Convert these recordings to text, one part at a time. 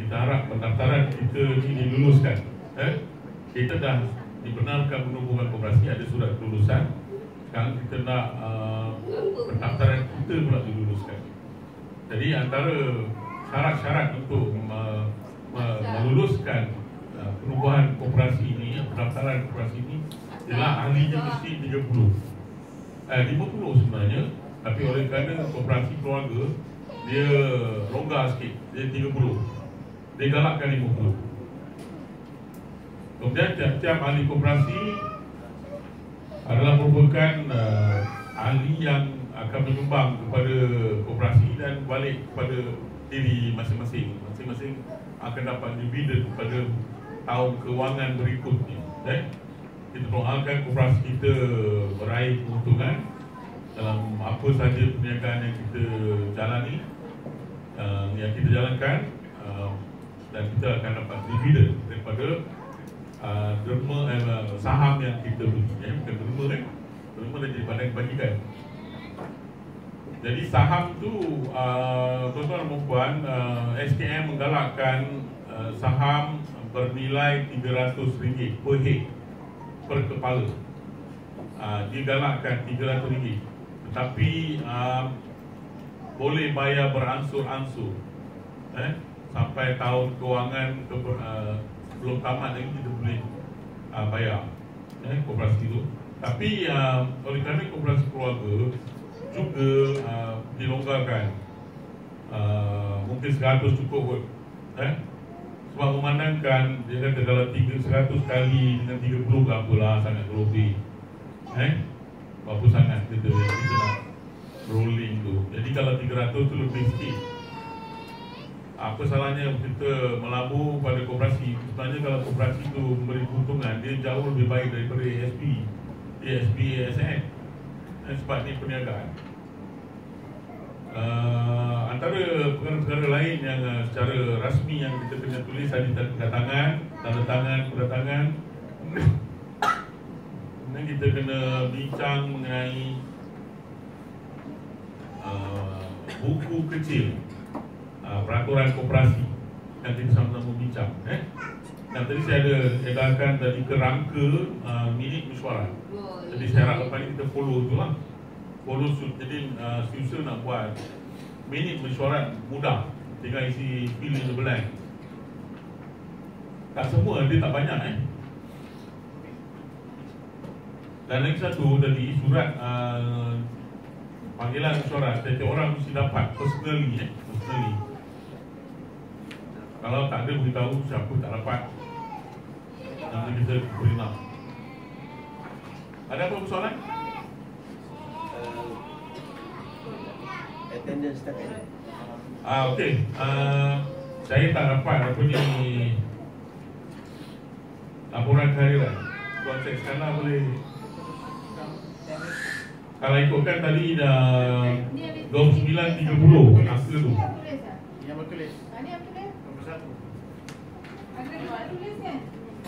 kita harap pendaftaran kita ini diluluskan. Kita dah dibenarkan menumbuhkan koperasi, ada surat kelulusan. Sekarang kita nak pendaftaran kita pula diluluskan. Jadi antara syarat-syarat untuk meluluskan penubuhan koperasi ini, pendaftaran koperasi ini ialah ahlinya mesti 50 sebenarnya, tapi oleh kerana koperasi keluarga dia longgar sikit, dia 30, dia galakkan 50. Kemudian tiap-tiap ahli koperasi adalah merupakan ahli yang akan menyumbang kepada koperasi dan balik kepada diri masing-masing. Masing-masing akan dapat dividen pada tahun kewangan berikutnya. Kita doakan koperasi kita meraih keuntungan dalam apa sahaja perniagaan yang kita jalani, yang kita jalankan, dan kita akan dapat dividen daripada saham yang kita beli. Bukan derma dah jadi pandang bagikan. Jadi saham tu, tuan-tuan dan puan, SKM menggalakkan saham bernilai RM300 per head, per kepala. Dia galakkan RM300, tetapi boleh bayar beransur-ansur sampai tahun kewangan belum tamat lagi kita boleh bayar koperasi itu. Tapi oleh kerana koperasi keluarga juga dilonggarkan, mungkin 100 cukup kot, sebab memandangkan dia kata kalau 100 kali dengan 30 ke apalah, sangat lebih berapa sangat kita nak rolling tu. Jadi kalau 300 tu lebih sikit. Apa salahnya kita melabur pada koperasi? Sebenarnya kalau koperasi tu memberi keuntungan, dia jauh lebih baik daripada ASP, ASN. Sebab ni perniagaan. Antara perkara-perkara lain yang secara rasmi yang kita kena tulis ada tanda tangan, kedatangan. Kemudian kita kena bincang mengenai buku kecil, peraturan koperasi yang kita sama-sama bincang. Dan tadi saya ada edarkan tadi kerangka minit mesyuarat. Jadi saya harap lepas ni kita follow tu lah. Jadi user nak buat minit mesyuarat mudah, tinggal isi fill in the blank. Tak semua, dia tak banyak Dan lagi satu tadi, surat panggilan mesyuarat, setiap orang mesti dapat personally. Kalau tak ada, beritahu siapa tak dapat, nanti kita beri nama. Ada apa persoalan? Attendance tak ada. Okey. Saya tak dapat apa ni, laporan kehadiran. Tuan cek sekarang boleh. Kalau ikutkan tadi dah 29.30 angka tu. Yang bertulis. Ini apa tulis? Nombor 1. Ada dua tulis kan?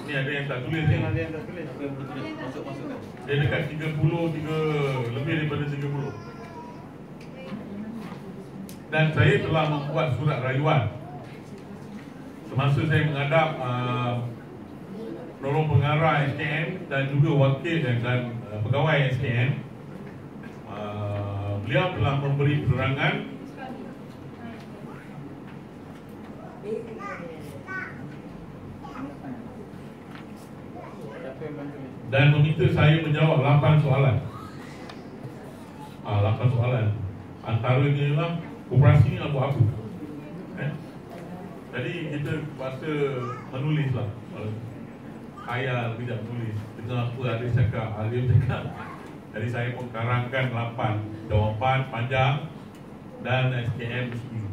Ni ada yang tak tulis ni. Ada yang tak tulis. Apa yang bertulis? Masuk-masukkan. Dia dekat 30, lebih daripada 30. Dan saya telah membuat surat rayuan semasa saya menghadap penolong pengarah SKM dan juga wakil dan pegawai SKM. Beliau telah memberi penerangan dan meminta saya menjawab 8 soalan. 8 soalan. Antaranya ialah koperasi ni nak buat apa? Jadi kita terpaksa menulis lah. Khayal tidak menulis. Dengar apa ada cakap. Jadi saya pun karangkan 8 jawapan panjang dan SKM setuju.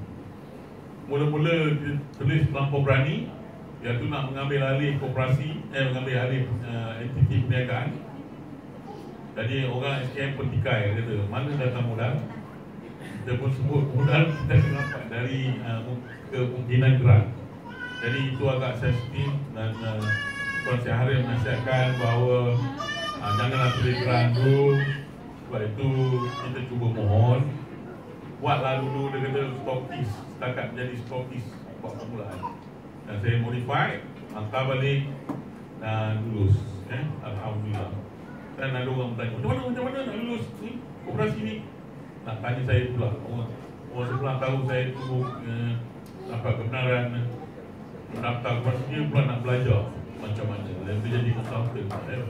Mula-mula kita tulis terlampau berani, iaitu nak mengambil alih koperasi, mengambil alih entiti perniagaan. Jadi orang SKM pun tikai, kata mana datang modal. Kita pun sebut modal kita kena dapat dari kemungkinan gerak. Jadi itu agak sensitif dan Tuan Syed Harim menasihatkan bahawa janganlah tulis gerak dulu. Sebab itu kita cuba mohon buatlah dulu, dia kata stokis, setakat menjadi stokis buat permulaan. dan saya modify, hantar balik dan lulus. Alhamdulillah. Dan ada orang bertanya, macam mana nak lulus ni koperasi ni? Nak tanya saya pula. Orang sebelah tahu saya tu apa kebenaran mendaftar koperasi, dia pula nak belajar macam mana dan dia jadi consultant.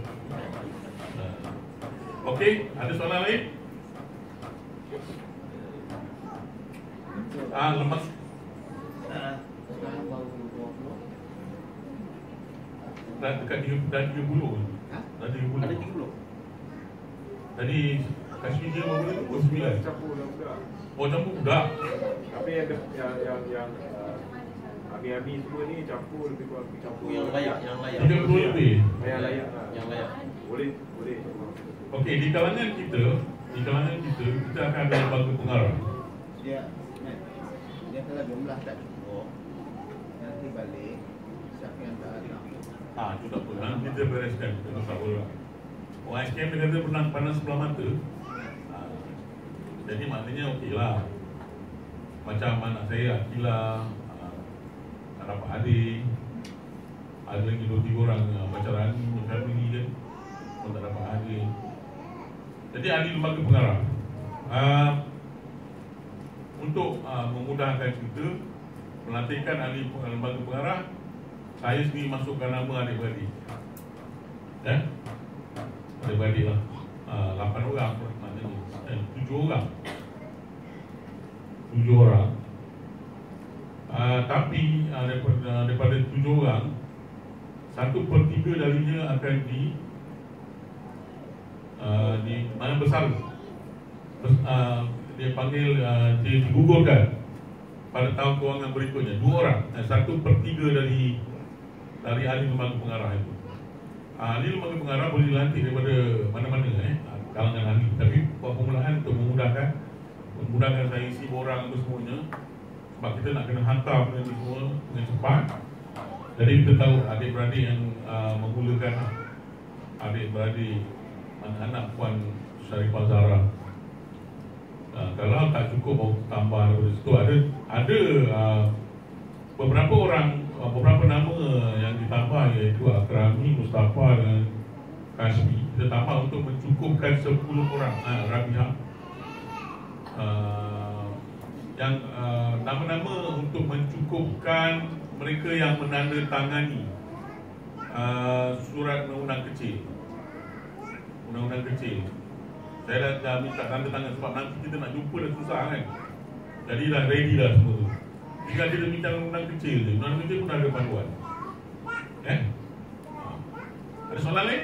Okey, ada soalan lain? Lepas Sekarang baru 20. dah dekat 30 dah 30. Dah 30. Ada 30. Tadi kasih dia berapa ni? 29. Campur dah budak. Oh, campur budak. Tapi yang Ami-ami semua ni campur lebih kurang campur Yang layak, 30 lebih. yang layak lah. Yang layak. Boleh. Okey, di kalangan kita kita akan ada lembaga pengarah. Dia kalau jumlah tak cukup, nanti balik siapa yang tak ada. Itu tak apa. Nanti kita bereskan. Kita tak apa. Orang SKM dia kata pernah panas sebelah mata. Jadi maknanya okey lah. Macam anak saya Akila, tak dapat adik, ada lagi 2-3 orang macam Rani, family kan, pun tak dapat adik. Jadi ahli lembaga pengarah untuk memudahkan kita melatihkan ahli lembaga pengarah, saya sendiri masukkan nama adik-beradik. Adik-beradik lah, 8 orang maknanya, 7 orang. 7 orang. Tapi daripada 7 orang, 1/3 darinya akan di mana besar, dia panggil dia digugurkan pada tahun kewangan berikutnya. 2 orang, 1/3 dari ahli lembaga pengarah itu. Ahli lembaga pengarah boleh dilantik daripada mana-mana kalangan ahli. Tapi buat permulaan untuk memudahkan saya isi borang itu semuanya, sebab kita nak kena hantar benda ni semua dengan cepat. Jadi kita tahu adik-beradik yang memulakan, adik-beradik anak-anak Puan Syarifah Zahra. Kalau tak cukup baru tambah daripada situ. Ada beberapa orang, beberapa nama yang ditambah, iaitu Akrami, Mustafa dan Kasmi. Kita tambah untuk mencukupkan 10 orang. Rabiha, yang nama-nama untuk mencukupkan mereka yang menandatangani surat undang-undang kecil. Undang-undang kecil. Saya dah minta tanda tangan sebab nanti kita nak jumpa dah susah kan. Jadi dah ready dah semua tu. Tinggal kita bincang undang-undang kecil je. Undang-undang kecil pun ada panduan. Ada soalan lain?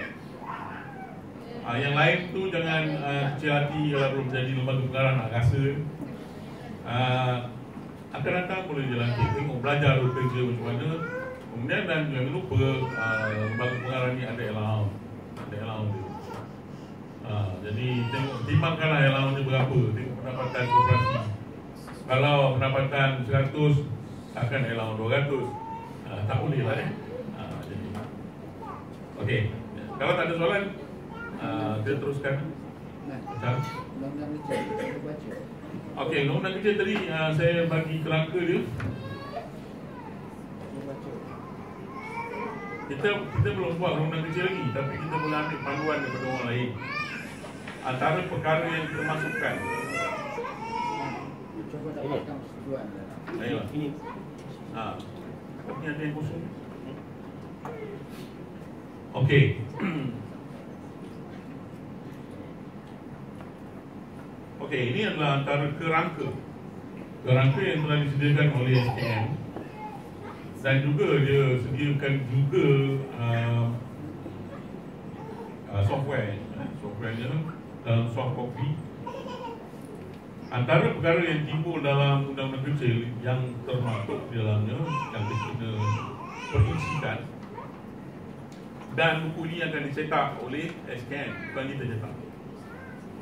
Yang lain tu jangan kecil hati kalau belum jadi lembaga pengarah nak rasa. Akan datang boleh dilantik, tengok belajar dulu kerja macam mana. Kemudian dan jangan lupa lembaga pengarah ni ada allowance. Ada allowance dia. Jadi tengok, timbangkanlah allowance dia berapa. Tengok pendapatan koperasi. Kalau pendapatan 100, akan allowance 200. Tak boleh lah jadi. Okey, kalau tak ada soalan, kita teruskan. Macam Undang-undang kecil, kita baca. okey, undang-undang kecil tadi saya bagi kerangka dia. Kita belum buat undang-undang kecil lagi, tapi kita boleh ambil panduan daripada orang lain. Antara perkara yang kita masukkan, Cuba dapatkan persetujuan. ayolah. Ini Ini ada yang kosong. Okey. Okey, ini adalah antara kerangka yang telah disediakan oleh SKM, dan juga dia sediakan juga softwarenya dalam soft copy. Antara perkara yang timbul dalam undang-undang kecil yang termasuk di dalamnya, yang kita perincikan, dan buku ini akan dicetak oleh SKM, bukan kita cetak.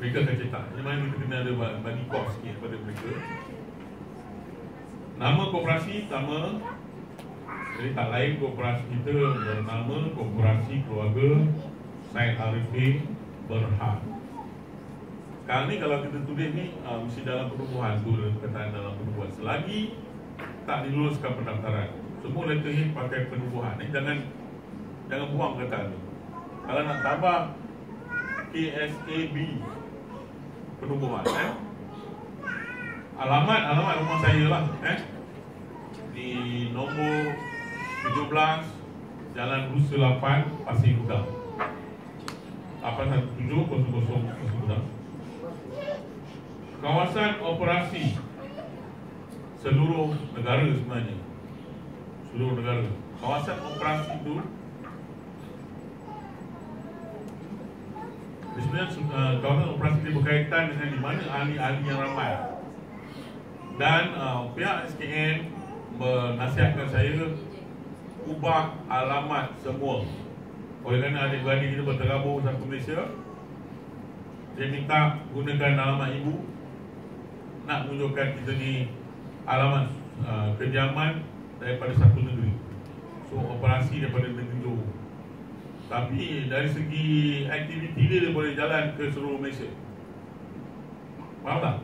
Mereka akan cetak. Jadi mana kita kena ada bagi kos sikit kepada mereka. Nama koperasi sama. Jadi tak lain koperasi kita bernama Koperasi Keluarga Syed Arifin Berhad. Sekarang ni kalau kita tulis ni mesti dalam penubuhan tu, perkataan dalam penubuhan. Selagi tak diluluskan pendaftaran, semua letterhead pakai penubuhan. Jangan buang kata tu. Kalau nak tambah KSAB penubuhan, alamat rumah saya lah, di nombor 17 Jalan Rusa 8 Pasir Gudang 8170009. Kawasan operasi seluruh negara sebenarnya. Seluruh negara. Kawasan operasi itu sebenarnya kawasan operasi ini berkaitan dengan di mana ahli-ahli yang ramai. Dan pihak SKN menasihatkan saya ubah alamat semua. Oleh kerana adik-beradik kita berterabur satu Malaysia, saya minta gunakan alamat ibu. Nak menunjukkan kita ni alamat kediaman daripada satu negeri. So operasi daripada negeri Johor. Tapi dari segi aktiviti dia boleh jalan ke seluruh Malaysia. Faham tak?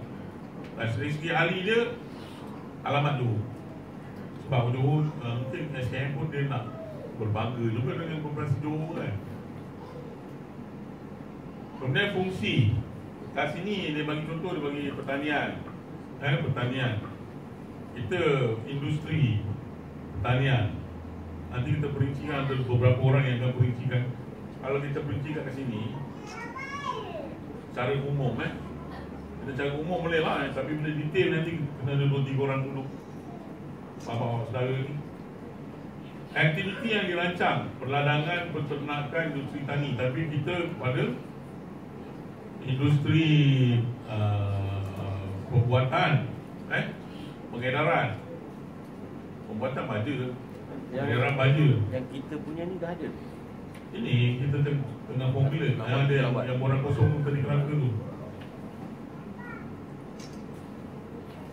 Dari segi ahli dia alamat Johor. Sebab Johor mungkin SKM pun dia nak berbangga juga dengan operasi Johor kan. Kemudian fungsi. Kat sini dia bagi contoh, dia bagi pertanian. Pertanian. Kita industri pertanian. Nanti kita perincikan, ada beberapa orang yang akan perincikan. Kalau kita perincikan kat sini secara umum kita secara umum boleh lah, tapi bila detail nanti kena ada 2-3 orang dulu. Bapak-bapak saudara ni. Aktiviti yang dirancang, perladangan, peternakan, industri tani. Tapi kita pada industri pembuatan, pengedaran, pembuatan baja, pengedaran baja. Yang kita punya ni dah ada. Ini kita tengah formula. Ada yang orang kosong tu tadi kerangka tu.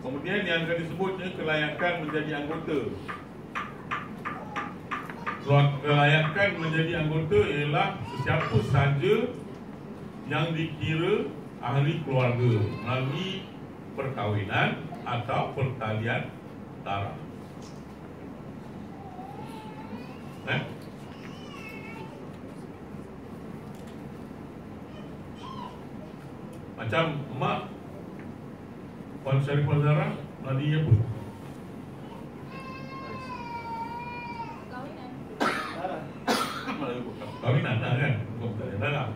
Kemudian yang akan disebutnya kelayakan menjadi anggota. Kelayakan menjadi anggota ialah sesiapa saja yang dikira ahli keluarga melalui perkahwinan atau pertalian darah. Macam mak Puan Syarifah Zahra melalui apa? Kahwinan lah kan, bukan pertalian darah.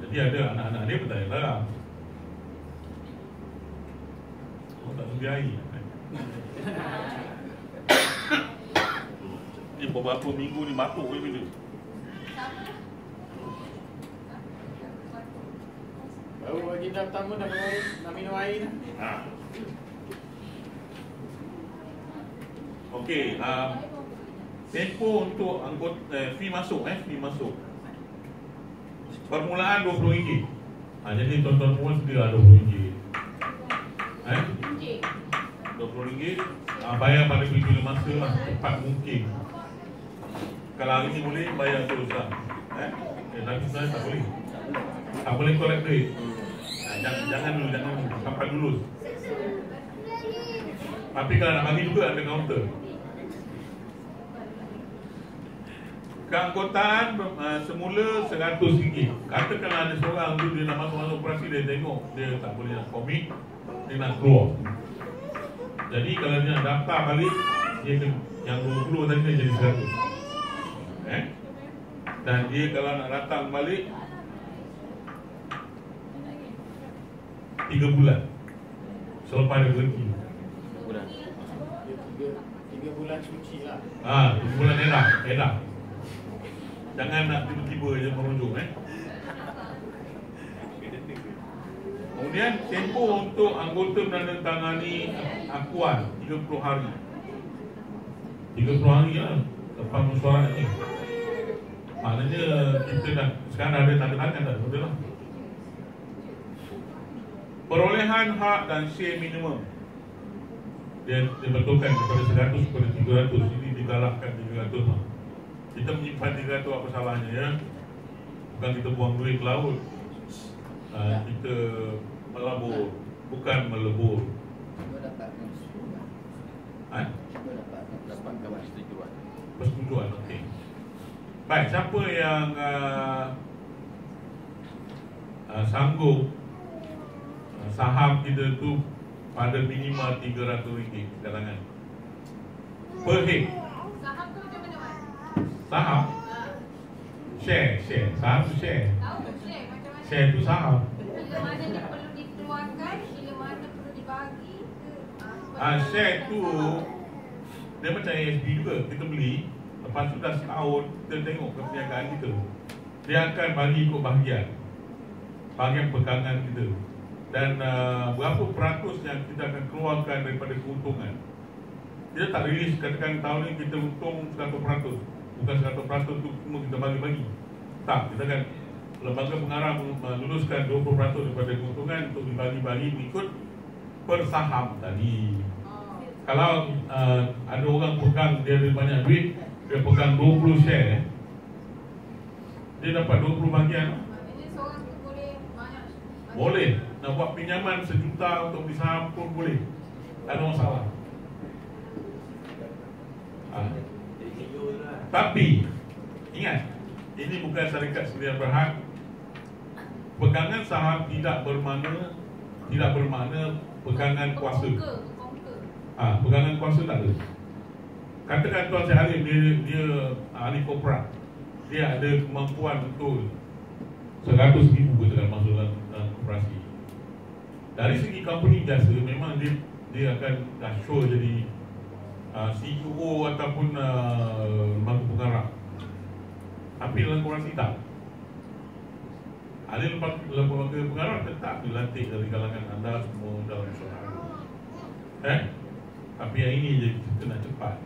Jadi ada anak-anak dia pertalian darah. Oh, tak sedia air. Ni beberapa minggu ni batuk je bila. Baru bagi dah pertama dah minum air dah. Okey, tempoh untuk anggota fee masuk. Permulaan RM20. Jadi tuan-tuan puan sedia RM20. RM20. Bayar pada bila masa lah, cepat mungkin. Kalau hari ni boleh, bayar terus lah. Nanti sebenarnya tak boleh. Tak boleh collect duit. Jangan dulu, sampai lulus. Tapi kalau nak bagi juga ada counter. Keanggotaan semula RM100. Katakanlah ada seorang tu dia nak masuk operasi, dia tengok dia tak boleh nak komit, dia nak keluar. Jadi kalau dia nak daftar balik, dia yang 20 tadi dia jadi 100. Dan dia kalau nak datang balik 3 bulan selepas dia berhenti. 3 bulan suci lah. 3 bulan edah. Jangan nak tiba-tiba je merujuk. Kemudian tempoh untuk anggota menandatangani akuan 30 hari. 30 hari lah lepas mesyuarat ni. Maknanya kita dah sekarang ada tanda tangan dah, betul lah. Perolehan hak dan share minimum dia betulkan daripada 100 kepada 300. Ini digalakkan 300 lah. Kita menyimpan 300 apa salahnya ya. Bukan kita buang duit ke laut. Kita melabur, bukan melebur. Cuma dapat Persetujuan, okey. Baik, siapa yang sanggup saham kita tu pada minimal RM300 sekarang? Per head. Saham tu macam mana, Mat? Saham? Share. Saham tu share. Tahu share macam mana? Share tu saham. Bila mana dia perlu dikeluarkan, bila mana perlu dibagi ke? Share tu dia macam ASB juga. Kita beli, lepas tu dah setahun kita tengok perniagaan kita, dia akan bagi ikut bahagian pegangan kita. Dan berapa peratus yang kita akan keluarkan daripada keuntungan. Kita tak rilis, katakan tahun ni kita untung 100%. Bukan 100% tu semua kita bagi-bagi. Tak, kita akan lembaga pengarah meluluskan 20% daripada keuntungan untuk dibagi-bagi mengikut per saham tadi. Kalau ada orang pegang, dia ada banyak duit, dia pegang 20 share, dia dapat 20 bahagian. Maknanya seorang tu boleh banyak. Boleh. Nak buat pinjaman RM1 juta untuk beli saham pun boleh. Tak ada masalah. Tapi ingat, ini bukan syarikat sendirian berhad. Pegangan saham tidak bermakna pegangan kuasa. Pegangan kuasa tak ada. Katakan Tuan Syed Halim, dia ahli korporat, dia ada kemampuan betul 100,000 kita masuk dalam korporasi. Dari segi company biasa, memang dia akan sure jadi CEO ataupun lembaga pengarah. Tapi dalam korporasi tak. Ahli lembaga pengarah tetap dilantik dari kalangan anda semua dalam syurga. Tapi yang ini je kita nak cepat.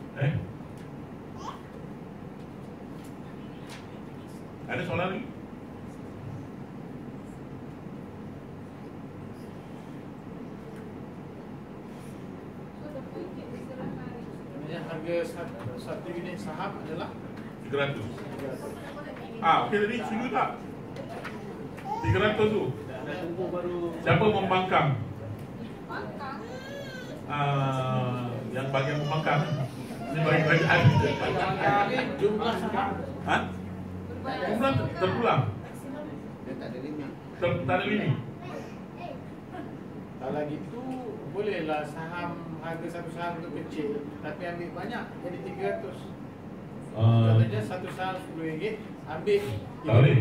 Ada soalan lagi? Harga satu unit saham adalah 300. Okey, tadi setuju tak? 300 tu. Siapa membangkang? Bangkang. Yang bagian membangkang. Ini bagi kerajaan. Jumlah saham Jumlah terpulang. dia tak ada limit. Tak ada limit. Kalau gitu bolehlah saham harga satu saham tu kecil tapi ambil banyak jadi 300. Contohnya satu saham RM10, ambil Tak boleh.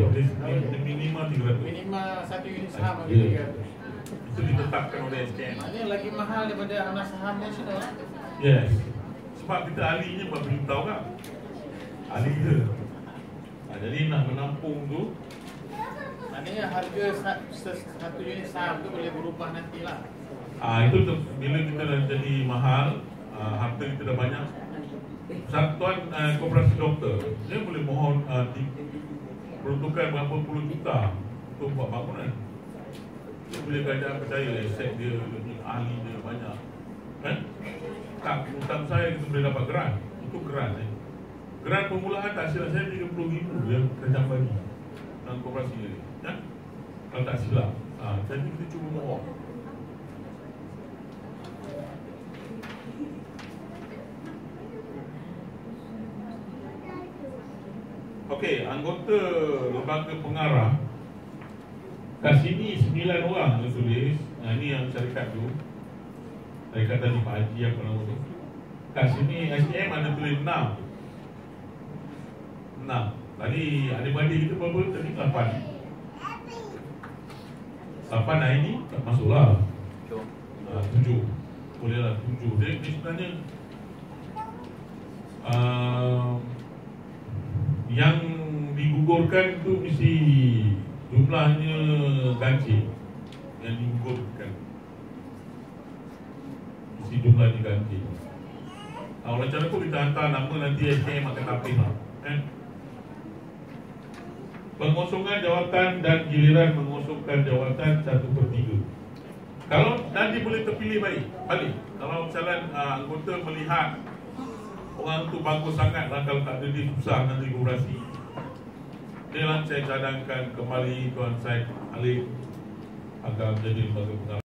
Minimal 300. minimal satu unit saham ambil 300. Itu ditetapkan oleh SKM. Maknanya lagi mahal daripada anak saham nasional. Yes. Sebab kita ahlinya buat beritahu kan. Ahli kita. Jadi nak menampung tu, Maknanya harga satu unit saham tu boleh berubah nantilah. itu bila kita dah jadi mahal, harta kita dah banyak. Tuan koperasi doktor, dia boleh mohon peruntukan berapa puluh juta untuk buat bangunan. Dia boleh kerajaan percaya aset dia, ahli dia banyak. Tak, utang saya kita boleh dapat geran. Itu geran. Geran permulaan tak silap saya 30,000 dia kerajaan bagi dalam koperasi dia. Kalau tak silap. Jadi kita cuba mohon. Okey, anggota lembaga pengarah kat sini 9 orang dia tulis. Ini yang syarikat tu. Syarikat tadi Pak Haji apa nama tu. Kat sini SKM ada tulis 6. Tadi adik-adik kita berapa? Tadi 8. 8 hari ni tak masuklah. 7. Bolehlah 7. Dia sebenarnya yang digugurkan tu mesti jumlahnya ganjil. Yang digugurkan mesti jumlahnya ganjil. Oleh cara tu kita hantar nama, nanti SKM akan tapis lah. Pengosongan jawatan dan giliran mengosongkan jawatan 1/3. Kalau nanti boleh terpilih balik. Kalau misalnya anggota melihat orang tu bagus sangat lah, kalau tak ada dia susah nanti korporasi. Dia lah saya cadangkan kembali Tuan Syed Halim agar menjadi lembaga pengarah.